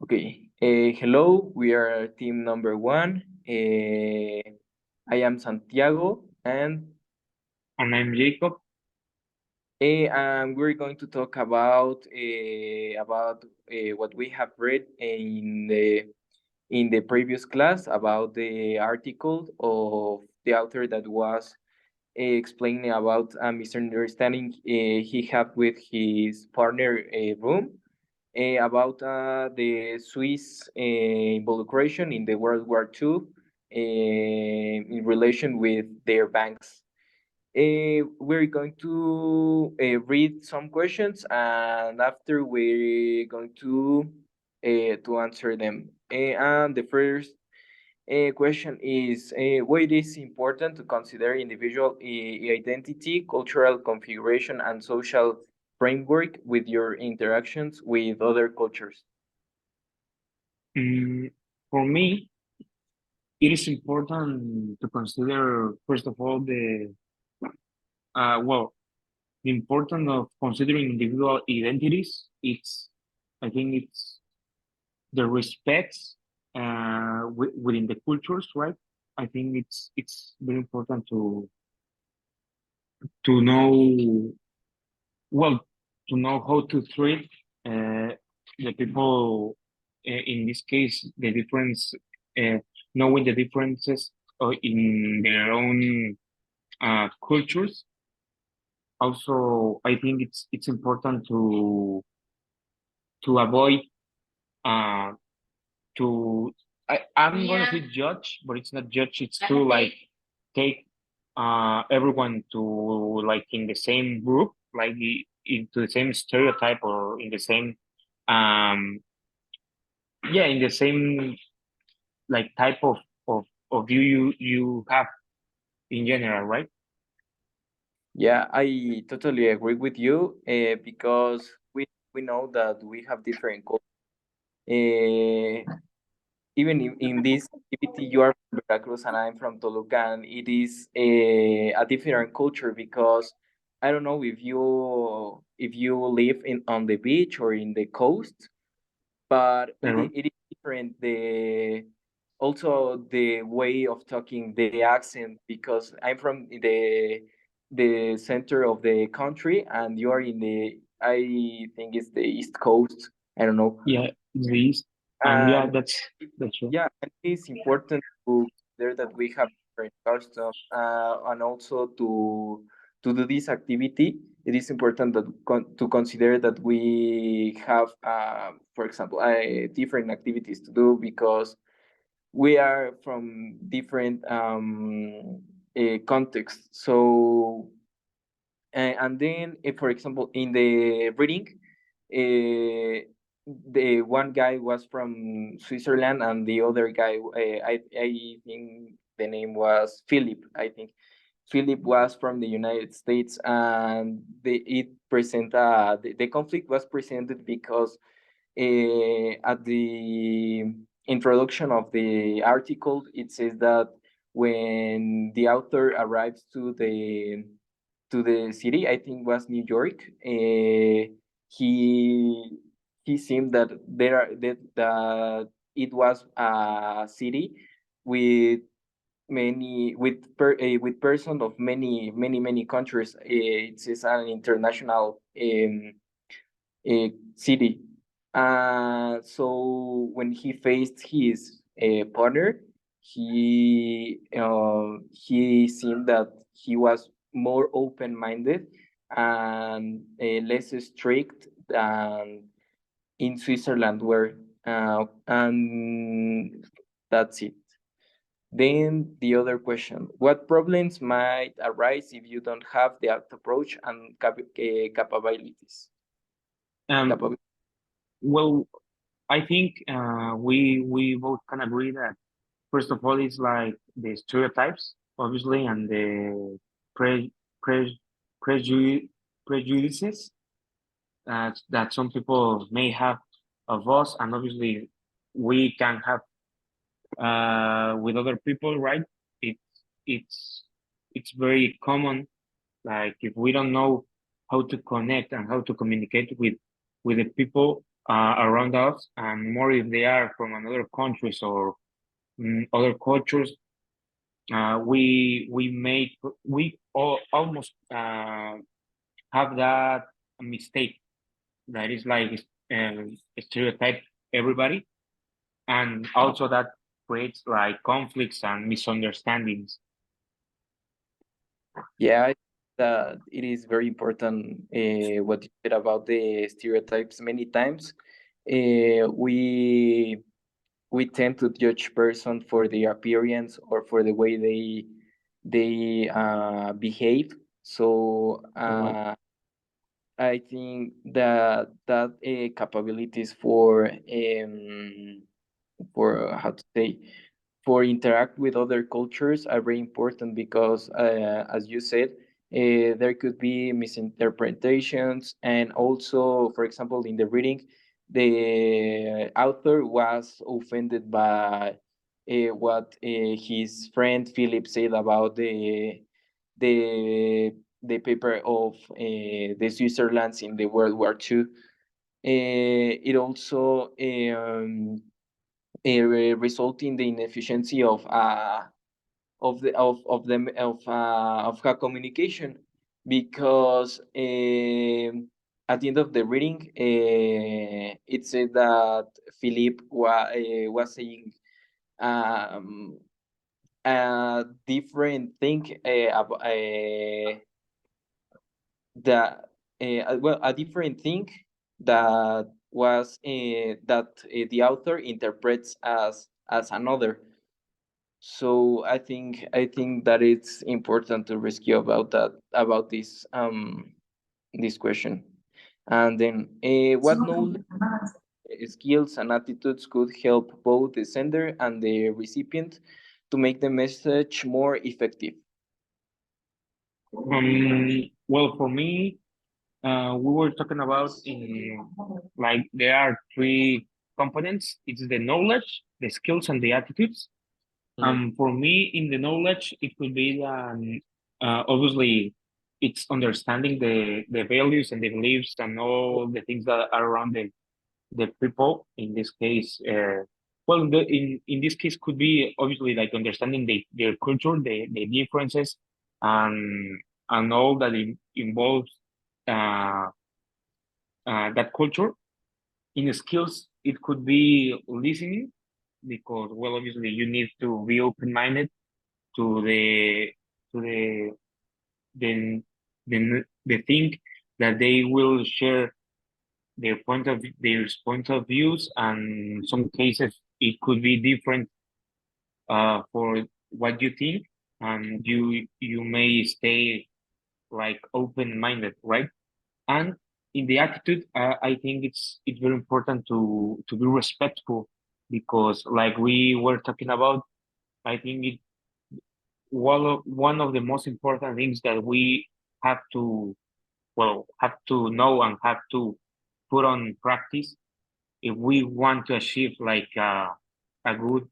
Okay. Hello, we are team number one. I am Santiago, And I'm Jacob. and we're going to talk about what we have read in the previous class about the article of the author that was explaining about a misunderstanding he had with his partner room about the Swiss involucration in the World War II in relation with their banks. We're going to read some questions, and after we're going to answer them. And the first question is why it is important to consider individual identity, cultural configuration, and social framework with your interactions with other cultures. Mm, for me, it is important to consider, first of all, the importance of considering individual identities. I think it's the respects within the cultures, right? I think it's very important to know, well, to know how to treat uh, the people, in this case, the difference, uh, knowing the differences in their own cultures. Also, I think it's important to avoid uh, to I'm gonna say judge, but it's not judge. It's to like take everyone to like in the same group, like into the same stereotype or in the same um yeah, in the same like type of view you have in general, right? Yeah, I totally agree with you because we know that we have different cultures. Even in this activity, you are from Veracruz and I'm from Toluca, and it is a different culture because I don't know if you live in on the beach or in the coast, but Uh-huh. it is different. Also the way of talking, the accent, because I'm from the center of the country and you are in the, I think it's the east coast. I don't know. Yeah, these and yeah, And that's true. yeah, and it's important to consider that we have different customs, and also to do this activity. It is important that to consider that we have, for example, different activities to do because we are from different contexts. So and then, for example, in the reading, the one guy was from Switzerland and the other guy, I think the name was Philip. I think Philip was from the United States, and the conflict was presented because at the introduction of the article, it says that when the author arrives to the city, I think was New York. He he seemed that that it was a city with with persons of many countries. It's an international city. So when he faced his partner, he seemed that he was more open minded and less strict than in Switzerland, where and that's it. Then the other question: what problems might arise if you don't have the approach and capabilities? Um, Capabilities. well, I think we both can agree that first of all it's like the stereotypes, obviously, and the pre pre preju prejudices that some people may have of us, and obviously we can have with other people, right? It's it's it's very common. Like if we don't know how to connect and how to communicate with the people, around us, and more if they are from another countries or other cultures. We almost have that mistake that is like stereotype everybody, and also that creates like conflicts and misunderstandings. Yeah, that it is very important what you said about the stereotypes. Many times, we tend to judge person for their appearance or for the way they behave. So Correct. I think that capabilities for how to say, for interact with other cultures are very important because as you said, there could be misinterpretations, and also, for example, in the reading, the author was offended by what his friend Philip said about the the paper of the Switzerlands in the World War II. It also result in the inefficiency of her communication, because at the end of the reading, it said that Philip was saying um, a different thing that well, a different thing that was that the author interprets as another. So I think that it's important to rescue about that, about this question. And then what knowledge, skills and attitudes could help both the sender and the recipient to make the message more effective? Well, for me, we were talking about like there are three components. It's the knowledge, the skills, and the attitudes. Mm. For me, in the knowledge, it could be obviously it's understanding the values and the beliefs and all the things that are around the people. In this case, well, in this case could be obviously like understanding their culture, the differences, and all that involves uh, that culture. In skills, it could be listening because, well, obviously you need to be open-minded to to the the the thing that they will share their point of views, and in some cases it could be different for what you think, and you may stay like open-minded, right? And in the attitude, I think it's very important to be respectful because, like we were talking about, I think one of the most important things that we have to have to know and have to put on practice if we want to achieve like a good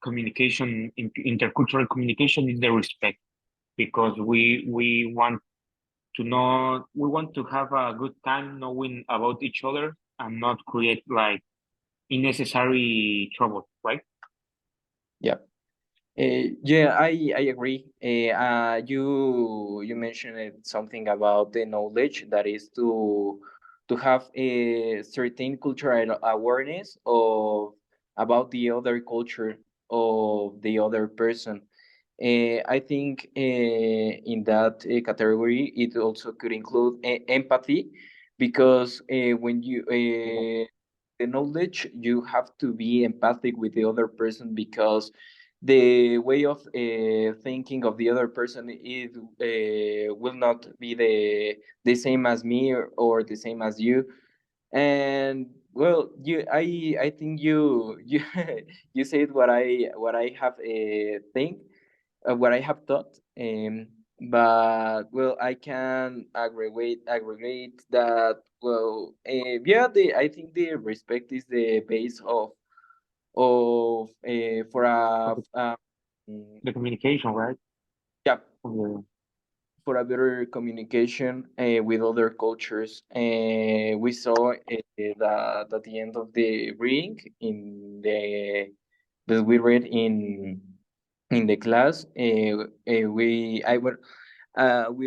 communication, intercultural communication, is the respect, because we want to have a good time knowing about each other and not create like unnecessary trouble, right? Yeah. Yeah, I agree. You mentioned something about the knowledge, that is to have a certain cultural awareness of about the other culture of the other person. I think in that category, it also could include empathy, because when you the knowledge, you have to be empathic with the other person, because the way of thinking of the other person is will not be the same as me, or the same as you. And well, I think you you said what I have think what I have thought. But well, I can aggregate that. Well, yeah, the I think the respect is the base of for Of a the communication, right? yeah, Of the, for a better communication with other cultures. We saw that at the end of the reading in the that we read in the class, we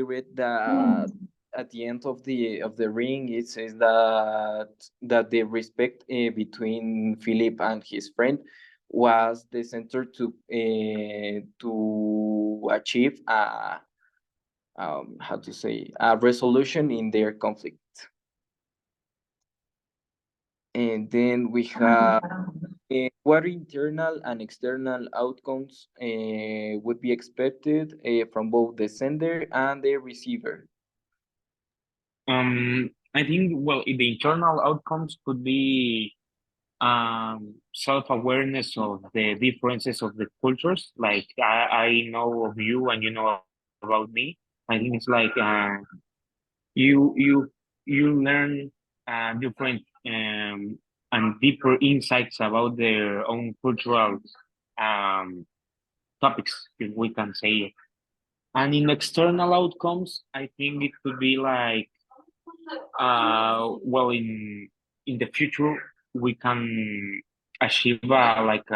read that at the end of the ring it says that the respect between Philip and his friend was the center to achieve a how to say a resolution in their conflict. And then we have what internal and external outcomes would be expected from both the sender and the receiver. I think, well, the internal outcomes could be self-awareness of the differences of the cultures. Like I know of you and you know about me. I think it's like you you you learn different and deeper insights about their own cultural um, topics, if we can say it. And in external outcomes, I think it could be like well, in the future we can achieve like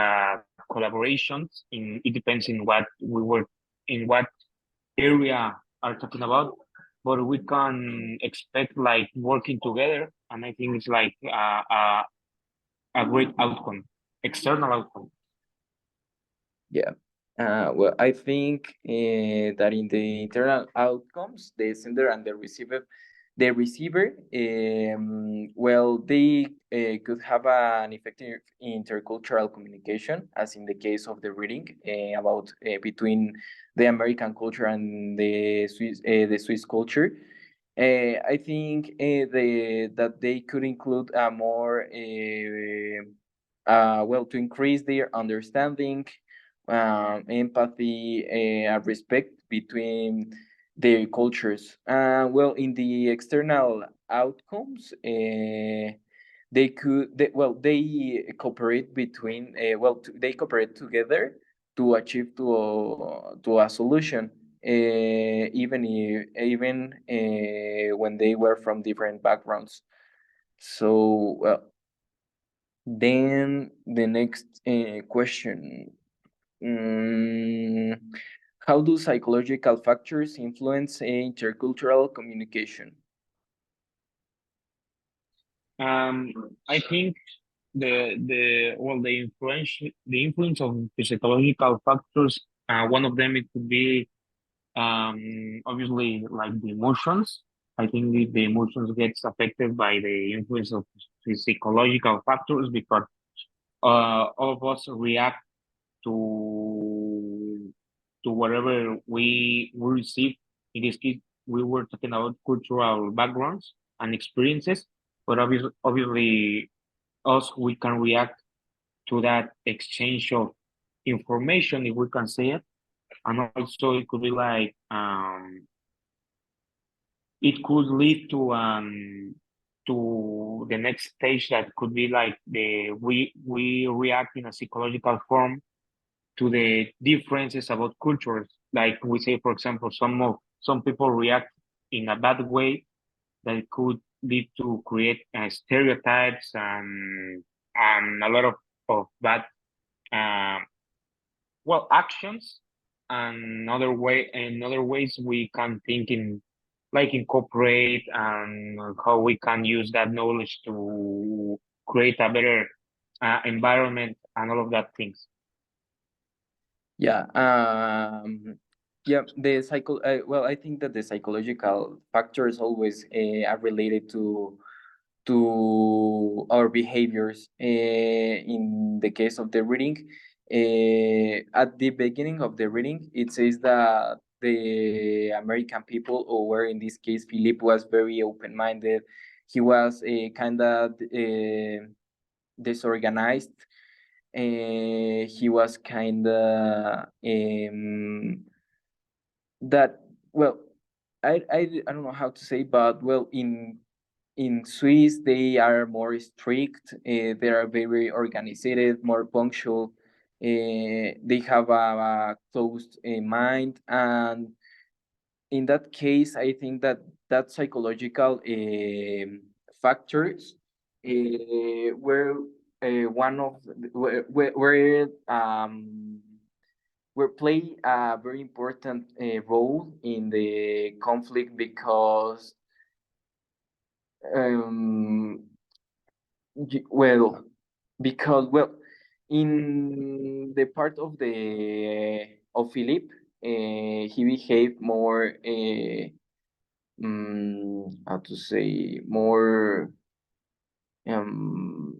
collaborations. In it depends in what we were in what area are talking about, but we can expect like working together, and I think it's like a great outcome, external outcome. Yeah. Well, I think that in the internal outcomes, the sender and the receiver, well, they could have an effective intercultural communication, as in the case of the reading about between the American culture and the Swiss culture. I think that they could include a more well, to increase their understanding, empathy, respect between their cultures. Well, in the external outcomes, they cooperate between they cooperate together to achieve to a solution, even when they were from different backgrounds. So well, then the next question. Mm, how do psychological factors influence intercultural communication? I think the influence of the psychological factors. One of them it could be obviously like the emotions. I think the emotions gets affected by the influence of the psychological factors because all of us react to to whatever we receive. In this case, we were talking about cultural backgrounds and experiences, but obviously us we can react to that exchange of information, if we can say it, and also it could be like it could lead to the next stage that could be like we react in a psychological form to the differences about cultures. Like we say, for example, some people react in a bad way that could lead to create stereotypes and a lot of bad uh, well actions. And in other ways we can think in like incorporate and how we can use that knowledge to create a better environment and all of that things. Yeah. Yeah. Well, I think that the psychological factors always are related to our behaviors. In the case of the reading, at the beginning of the reading, it says that the American people, or in this case, Philip, was very open minded. He was kind of disorganized. He was kind of that well I don't know how to say, but well, in Swiss they are more strict, they are very organized, more punctual, they have a closed mind, and in that case, I think that that psychological factors were one of were play a very important role in the conflict because um, well, because in the part of the of Philip, he behaved more how to say more um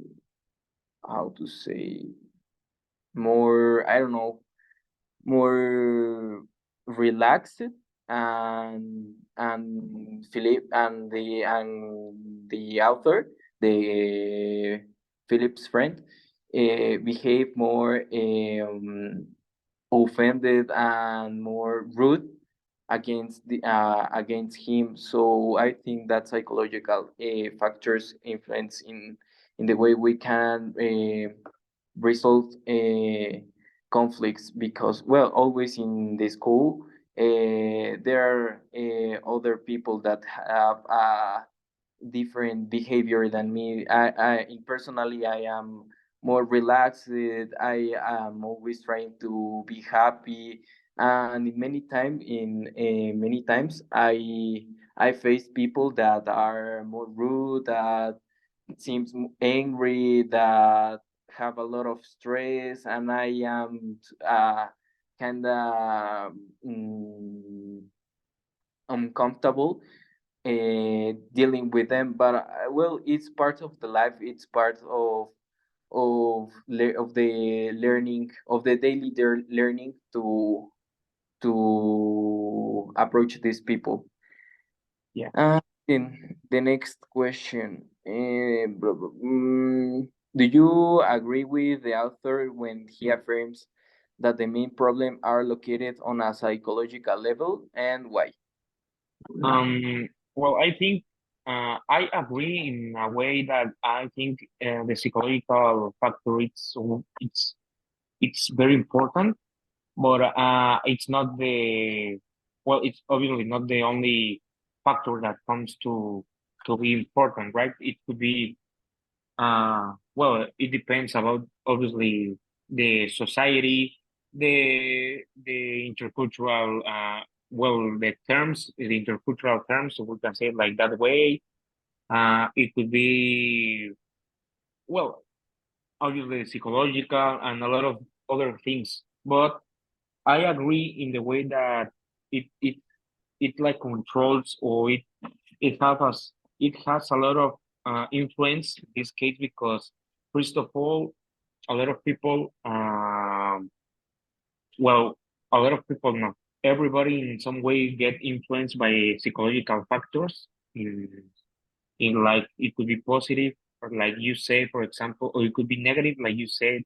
how to say more, I don't know, more relaxed, and Philip and the author, the Philip's friend, behave more offended and more rude against him. So I think that psychological factors influence in the way we can resolve conflicts, because well, always in the school there are other people that have different behavior than me. Personally, I am more relaxed. I am always trying to be happy, and many times I face people that are more rude, that seems angry, that have a lot of stress, and I am kind of uncomfortable dealing with them. But well, it's part of the life. It's part of the learning of the daily learning to approach these people. Yeah. Then the next question. Do you agree with the author when he affirms that the main problem are located on a psychological level, and why? Well, I think I agree in a way that I think the psychological factor it's very important, but it's not the well, it's obviously not the only factor that comes to be important, right? It could be well, it depends about obviously the society, the intercultural well, the intercultural terms, so we can say it like that way. It could be well, obviously psychological and a lot of other things. But I agree in the way that it it it like controls or it has a lot of influence in this case because first of all a lot of people well a lot of people not everybody in some way get influenced by psychological factors in like it could be positive or like you say for example or it could be negative like you said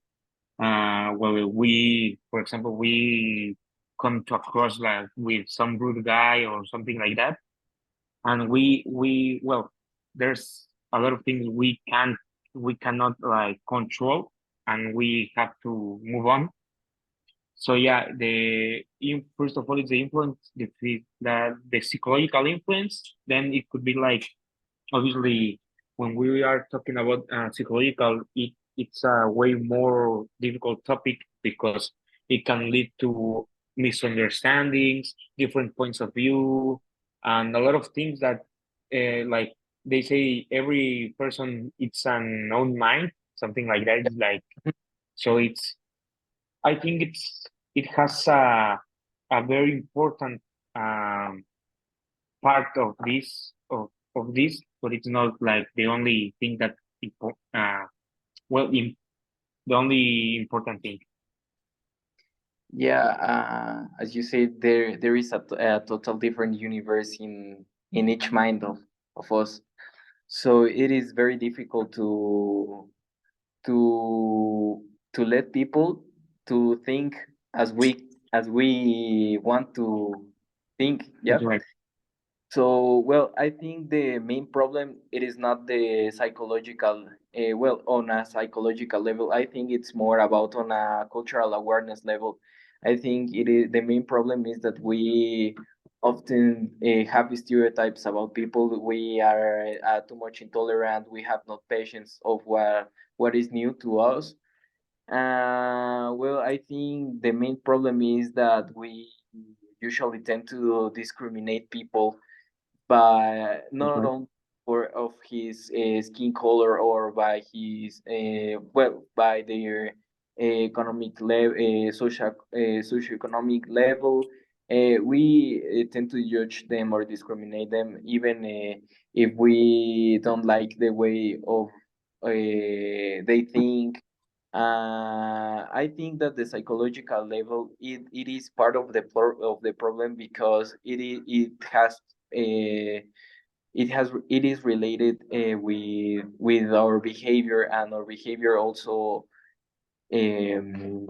well we for example we come to across like with some rude guy or something like that and we well there's a lot of things we cannot like control and we have to move on. So yeah, first of all it's the influence the psychological influence. Then it could be like obviously when we are talking about psychological it's a way more difficult topic because it can lead to misunderstandings, different points of view, and a lot of things that like they say every person it's an own mind, something like that. It's like so it's I think it has a very important um part of this, but it's not like the only thing that well, the only important thing. Yeah, as you said, there is a total different universe in each mind of us. So it is very difficult to to let people to think as we want to think. That's Yeah. right. So well, I think the main problem it is not the psychological. Well, on a psychological level, I think it's more about on a cultural awareness level. I think it is the main problem is that often have stereotypes about people. We are too much intolerant. We have no patience of what is new to us. Well, I think the main problem is that we usually tend to discriminate people by not Okay. only for of his skin color or by his well by their economic level, social socioeconomic level. We tend to judge them or discriminate them even if we don't like the way of they think. I think that the psychological level it is part of of the problem because it has uh, it is related with our behavior, and our behavior also um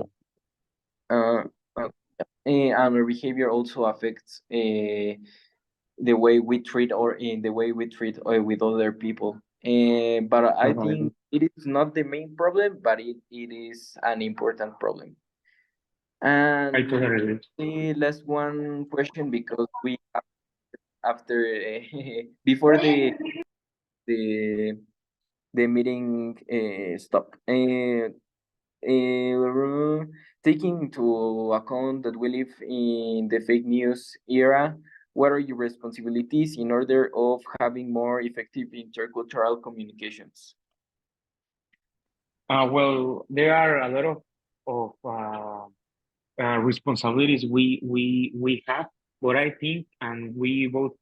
uh, uh, and our behavior also affects the way we treat or in the way we treat with other people. But I Totally. think it is not the main problem, but it is an important problem. I And totally agree. the last one question, because we have after before the the meeting stop. Taking into account that we live in the fake news era, what are your responsibilities in order of having more effective intercultural communications? Well, there are a lot of responsibilities we have, but I think we both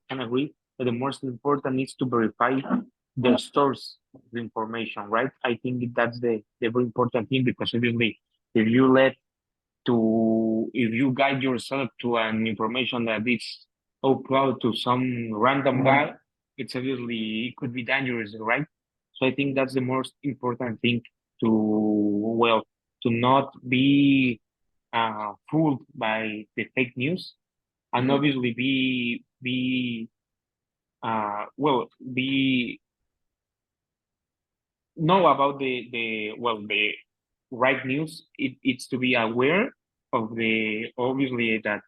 can agree that the most important is to verify the source of the information, right? I think that's the very important thing because obviously, if you let if you guide yourself to an information that is uploaded to some random guy, it's obviously it could be dangerous, right? So I think that's the most important thing to well to not be fooled by the fake news and Mhm. obviously be well be know about the right news. It's to be aware of the obviously that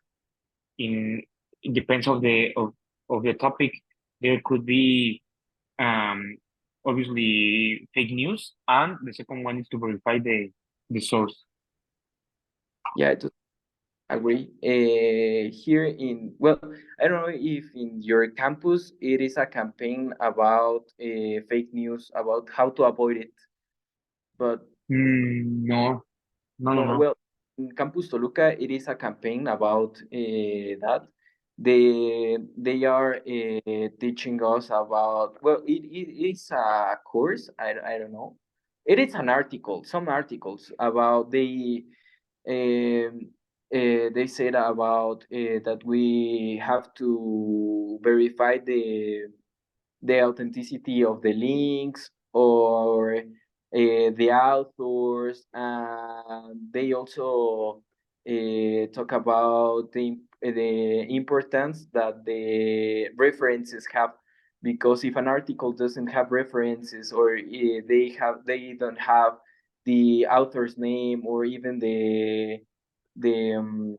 in it depends of the topic there could be um obviously fake news, and the second one is to verify the source. Yeah, I totally agree. Here in, well, I don't know if in your campus it is a campaign about fake news about how to avoid it, but No, no, no, no, no. well, in Campus Toluca, it is a campaign about that. They are teaching us about, well, it is a course. I don't know. It is an article, some articles about um, they said about that we have to verify the authenticity of the links or the authors. And they also talk about the importance that the references have, because if an article doesn't have references, or they don't have the author's name, or even the um,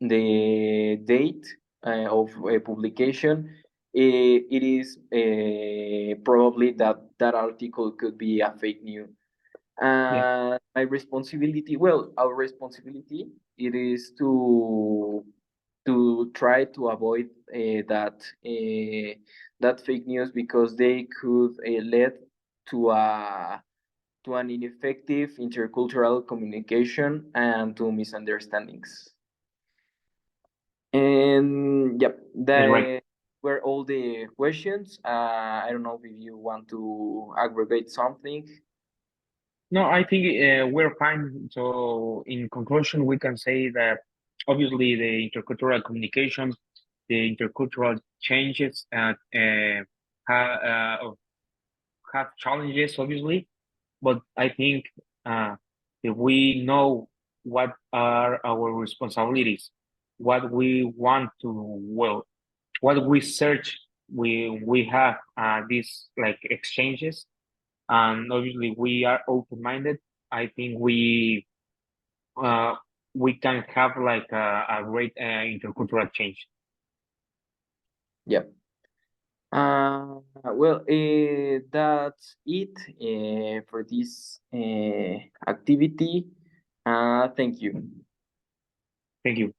the date of publication, it is probably that that article could be a fake news. Yeah, My responsibility, well, our responsibility, it is to try to avoid that fake news, because they could lead to a to an ineffective intercultural communication and to misunderstandings. And yep, that's right. that were all the questions. I don't know if you want to aggregate something. No, I think we're fine. So, in conclusion, we can say that obviously the intercultural communication, the intercultural changes, ha, have challenges, obviously, but I think if we know what are our responsibilities, what we want to, well, what we search, we have these like exchanges, and obviously we are open minded. I think uh, we can have like a great intercultural change. Yep. Well, that's it for this activity. Thank you. Thank you.